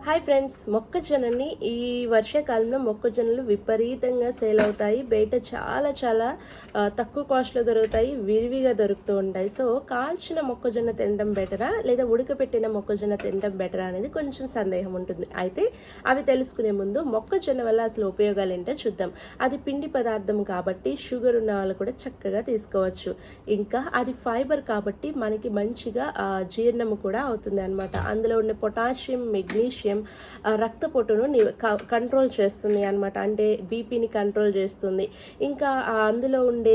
Hi friends, మొక్కజొన్నని ఈ వర్షాకాలంలో మొక్కజొన్నలు విపరీతంగా సేల్ అవుతాయి. బయట చాలా చాలా తక్కువ కాస్ట్లో దొరుకుతాయి, విరివిగా దొరుకుతూ ఉంటాయి. సో కాల్చిన మొక్కజొన్న తినడం బెటరా లేదా ఉడకపెట్టిన మొక్కజొన్న తినడం బెటరా అనేది కొంచెం సందేహం ఉంటుంది. అయితే అవి తెలుసుకునే ముందు మొక్కజొన్న వల్ల అసలు ఉపయోగాలు ఏంటో చూద్దాం. అది పిండి పదార్థం కాబట్టి షుగర్ ఉన్న వాళ్ళు కూడా చక్కగా తీసుకోవచ్చు. ఇంకా అది ఫైబర్ కాబట్టి మనకి మంచిగా జీర్ణము కూడా అవుతుంది అనమాట. అందులో ఉండే పొటాషియం, మెగ్నీషియం రక్తపోటును కంట్రోల్ చేస్తుంది అనమాట. అంటే బీపీని కంట్రోల్ చేస్తుంది. ఇంకా అందులో ఉండే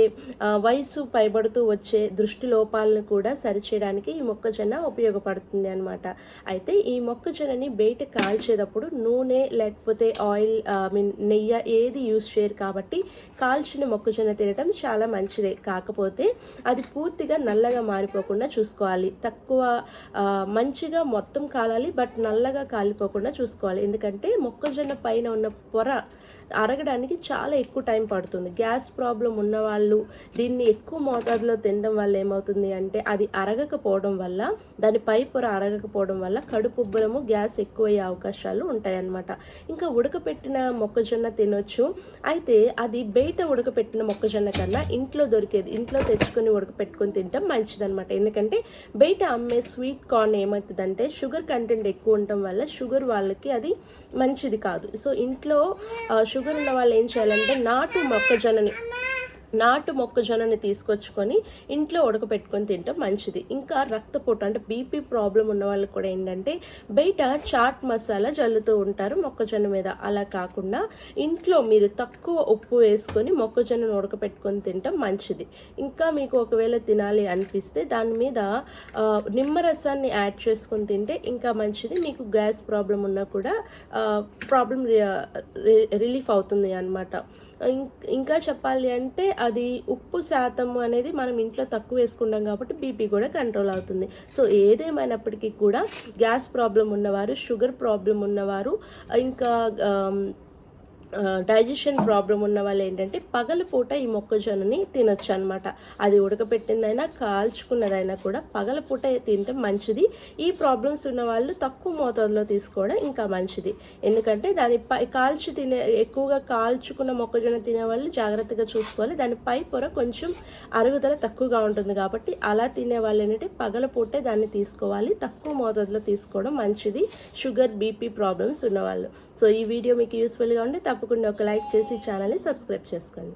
వయసు పైబడుతూ వచ్చే దృష్టి లోపాలను కూడా సరిచేయడానికి ఈ మొక్కజొన్న ఉపయోగపడుతుంది అనమాట. అయితే ఈ మొక్కజొన్నని బయట కాల్చేటప్పుడు నూనె లేకపోతే ఆయిల్ నెయ్యి ఏది యూజ్ చేయరు కాబట్టి కాల్చిన మొక్కజొన్న తినడం చాలా మంచిదే. కాకపోతే అది పూర్తిగా నల్లగా మారిపోకుండా చూసుకోవాలి. తక్కువ మంచిగా మొత్తం కాలాలి, బట్ నల్లగా కాలిపోకుండా చూసుకోవాలి. ఎందుకంటే మొక్కజొన్న పైన ఉన్న పొర అరగడానికి చాలా ఎక్కువ టైం పడుతుంది. గ్యాస్ ప్రాబ్లం ఉన్నవాళ్ళు దీన్ని ఎక్కువ మోతాదులో తినడం వల్ల ఏమవుతుంది అంటే అది అరగకపోవడం వల్ల, దాని పై పొర అరగకపోవడం వల్ల కడుపుబ్బరము, గ్యాస్ ఎక్కువయ్యే అవకాశాలు ఉంటాయన్నమాట. ఇంకా ఉడకపెట్టిన మొక్కజొన్న తినొచ్చు. అయితే అది బయట ఉడకపెట్టిన మొక్కజొన్న కన్నా ఇంట్లో దొరికేది, ఇంట్లో తెచ్చుకొని ఉడకపెట్టుకొని తినడం మంచిదన్నమాట. ఎందుకంటే బయట అమ్మే స్వీట్ కార్న్ ఏమవుతుందంటే షుగర్ కంటెంట్ ఎక్కువ ఉండటం వల్ల షుగర్ వాళ్ళకి అది మంచిది కాదు. సో ఇంట్లో షుగర్ ఉన్న వాళ్ళు ఏం చేయాలంటే నాటు మొక్కజొన్నని తీసుకొచ్చుకొని ఇంట్లో ఉడకపెట్టుకొని తింటాం మంచిది. ఇంకా రక్తపోటు అంటే బీపీ ప్రాబ్లం ఉన్న వాళ్ళకి కూడా ఏంటంటే బయట చాట్ మసాలా జల్లుతూ ఉంటారు మొక్కజొన్న మీద. అలా కాకుండా ఇంట్లో మీరు తక్కువ ఉప్పు వేసుకొని మొక్కజొన్నను ఉడకపెట్టుకొని తింటాం మంచిది. ఇంకా మీకు ఒకవేళ తినాలి అనిపిస్తే దాని మీద నిమ్మరసాన్ని యాడ్ చేసుకొని తింటే ఇంకా మంచిది. మీకు గ్యాస్ ప్రాబ్లం ఉన్నా కూడా ప్రాబ్లం రిలీఫ్ అవుతుంది అన్నమాట. ఇంకా చెప్పాలి అంటే అది ఉప్పు శాతం అనేది మనం ఇంట్లో తక్కువ వేసుకుంటాం కాబట్టి బీపీ కూడా కంట్రోల్ అవుతుంది. సో ఏదేమైనప్పటికీ కూడా గ్యాస్ ప్రాబ్లం ఉన్నవారు, షుగర్ ప్రాబ్లం ఉన్నవారు, ఇంకా డైజెషన్ ప్రాబ్లం ఉన్న వాళ్ళు ఏంటంటే పగలపూట ఈ మొక్కజొన్నని తినొచ్చు అనమాట. అది ఉడకపెట్టిందైనా కాల్చుకున్నదైనా కూడా పగలపూట తింటే మంచిది. ఈ ప్రాబ్లమ్స్ ఉన్న వాళ్ళు తక్కువ మోతాదులో తీసుకోవడం ఇంకా మంచిది. ఎందుకంటే ఎక్కువగా కాల్చుకున్న మొక్కజొన్న తినే వాళ్ళు జాగ్రత్తగా చూసుకోవాలి. దాని పై పొర కొంచెం అరుగుదల తక్కువగా ఉంటుంది కాబట్టి అలా తినే వాళ్ళు ఏంటంటే పగలపూటే దాన్ని తీసుకోవాలి. తక్కువ మోతాదులో తీసుకోవడం మంచిది షుగర్, బీపీ ప్రాబ్లమ్స్ ఉన్నవాళ్ళు. సో ఈ వీడియో మీకు యూస్ఫుల్గా ఉంటే తప్పకుండా ఒక లైక్ చేసి ఛానల్ని సబ్స్క్రైబ్ చేసుకోండి.